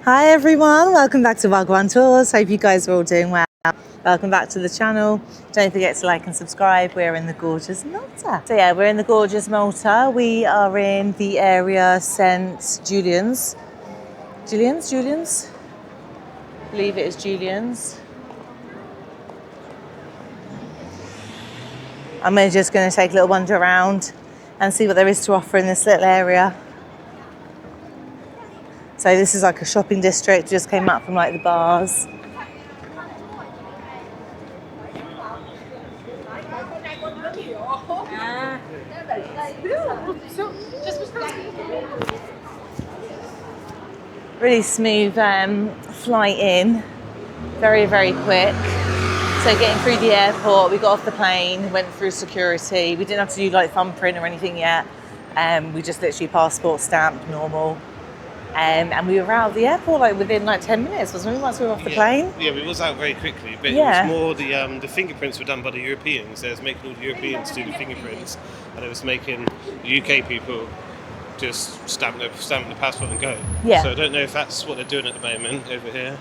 Hi everyone, welcome back to Wagwan Tours. Hope you guys are all doing well. Welcome back to the channel. Don't forget to like and subscribe. We're in the gorgeous Malta. So yeah, we're in the gorgeous Malta. We are in the area St Julian's. Julian's? I believe it is Julian's. I'm just going to take a little wander around and see what there is to offer in this little area. So this is like a shopping district, just came up from like the bars. Really smooth flight in, very, very quick. So getting through the airport, we got off the plane, went through security. We didn't have to do like thumbprint or anything yet. We just literally passport stamped, normal. And we were out of the airport like within like 10 minutes, wasn't we, once we were off the plane? Yeah, we was out very quickly, but it was more the fingerprints were done by the Europeans. They was making all the Europeans do the fingerprints, and it was making the UK people just stamp the passport and go. Yeah. So I don't know if that's what they're doing at the moment over here,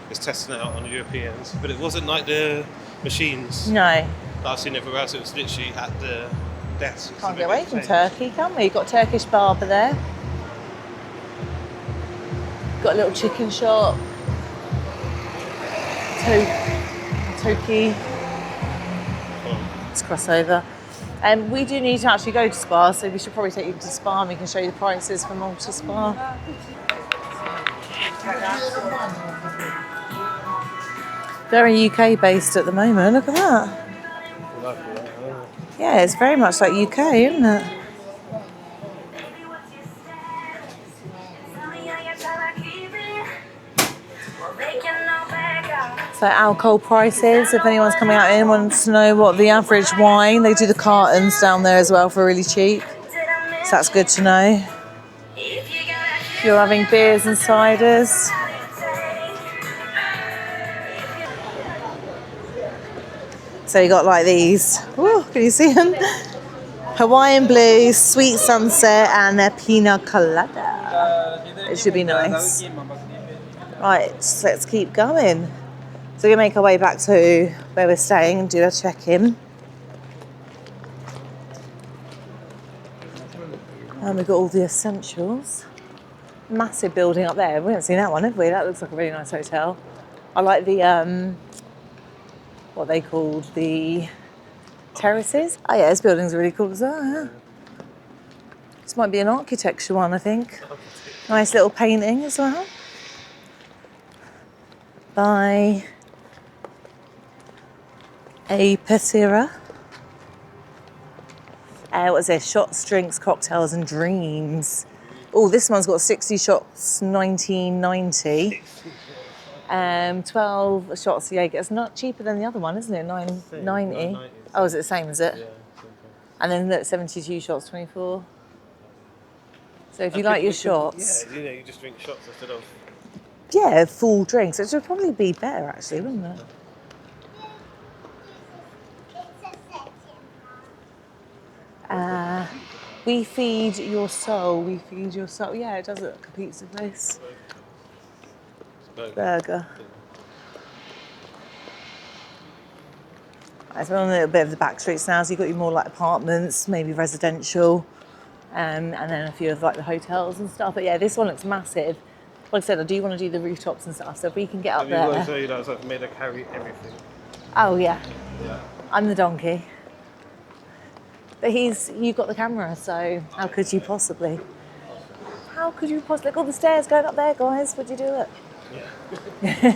is testing it out on the Europeans. But it wasn't like the machines. No. That I've seen everywhere else. It was literally at the desk. Can't get away from Turkey, can we? You've got a Turkish barber there. Got a little chicken shop. Toki. Let's cross over. We do need to actually go to Spa, so we should probably take you to Spa and we can show you the prices for Malta Spa. Very UK based at the moment, look at that. Yeah, it's very much like UK, isn't it? So alcohol prices, if anyone's coming out and wants to know what the average wine, they do the cartons down there as well for really cheap. So that's good to know. If you're having beers and ciders. So you got like these, ooh, can you see them? Hawaiian blue, sweet sunset and a pina colada. It should be nice. Right, so let's keep going. So we're going to make our way back to where we're staying and do a check-in. And we've got all the essentials. Massive building up there. We haven't seen that one, have we? That looks like a really nice hotel. I like the, what they called, the terraces. Oh yeah, this building's really cool as well, yeah. This might be an architecture one, I think. Nice little painting as well. By a Pissera. What's this? Shots, drinks, cocktails and dreams. Oh, this one's got 60 shots, 1990. 12 shots, yeah, it's not cheaper than the other one, isn't it? 990. Oh, is it the same, is it? Yeah, and then look, 72 shots, 24. So if you like your shots. Yeah, you just drink shots instead of... Yeah, full drinks. It would probably be better, actually, wouldn't it? We feed your soul. We feed your soul. Yeah, it does look like a pizza place. Burger. Right, so we're on a little bit of the back streets now. So you've got your more like apartments, maybe residential, and then a few of like the hotels and stuff. But yeah, this one looks massive. Like I said, I do want to do the rooftops and stuff, so if we can get up there. I want to show you that I've made her carry everything. Oh yeah. I'm the donkey. But you've got the camera, so how could you possibly? How could you possibly? Look, all the stairs going up there, guys. Would you do it? Yeah.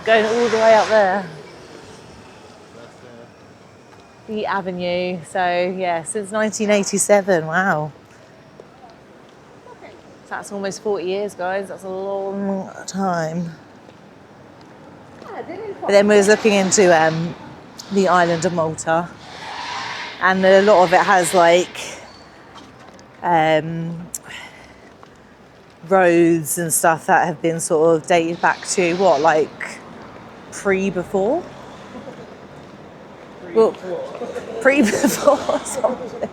Going all the way up there. The avenue. So yeah, since 1987. Wow. That's almost 40 years, guys. That's a long time. But then we was looking into the island of Malta, and a lot of it has like roads and stuff that have been sort of dated back to what, like pre-before? Pre-before something.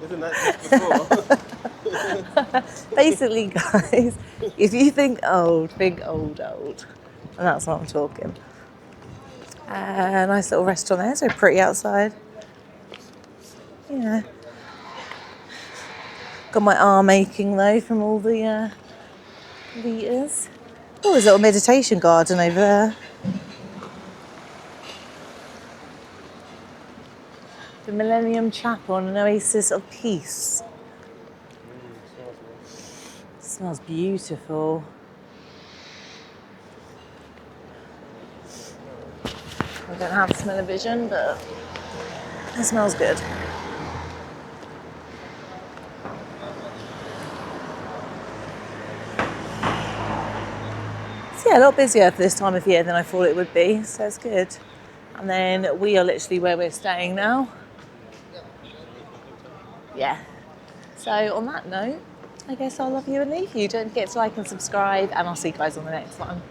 Isn't that just before? Basically, guys, if you think old, think old. And that's what I'm talking. Nice little restaurant there, so pretty outside. Yeah. Got my arm aching though from all the litres. Oh, there's a little meditation garden over there. The Millennium Chapel and an oasis of peace. It smells beautiful. I don't have smell-o-vision, but it smells good. So yeah, a lot busier for this time of year than I thought it would be, so it's good. And then we are literally where we're staying now. Yeah. So on that note, I guess I'll love you and leave you. Don't forget to like and subscribe, and I'll see you guys on the next one.